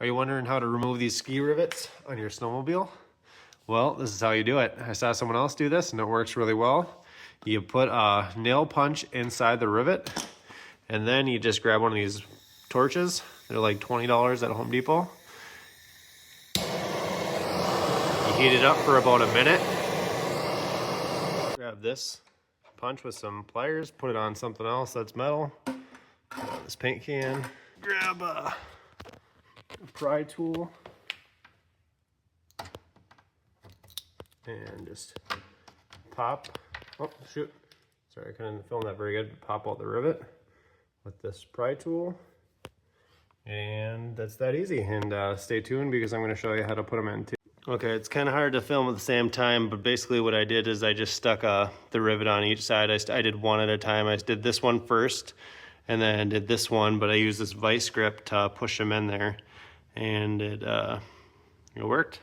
Are you wondering how to remove these ski rivets on your snowmobile? Well, this is how you do it. I saw someone else do this and it works really well. You put a nail punch inside the rivet and then you just grab one of these torches. They're like $20 at Home Depot. You heat it up for about a minute. Grab this punch with some pliers, put it on something else that's metal. This paint can. Grab a pry tool and just pop. Oh shoot, sorry, I couldn't film that very good. Pop out the rivet with this pry tool, and that's that easy. And stay tuned because I'm going to show you how to put them in too. Okay, it's kind of hard to film at the same time, but basically what I did is I just stuck the rivet on each side. I did one at a time. I did this one first and then did this one, but I used this vice grip to push them in there, and it worked.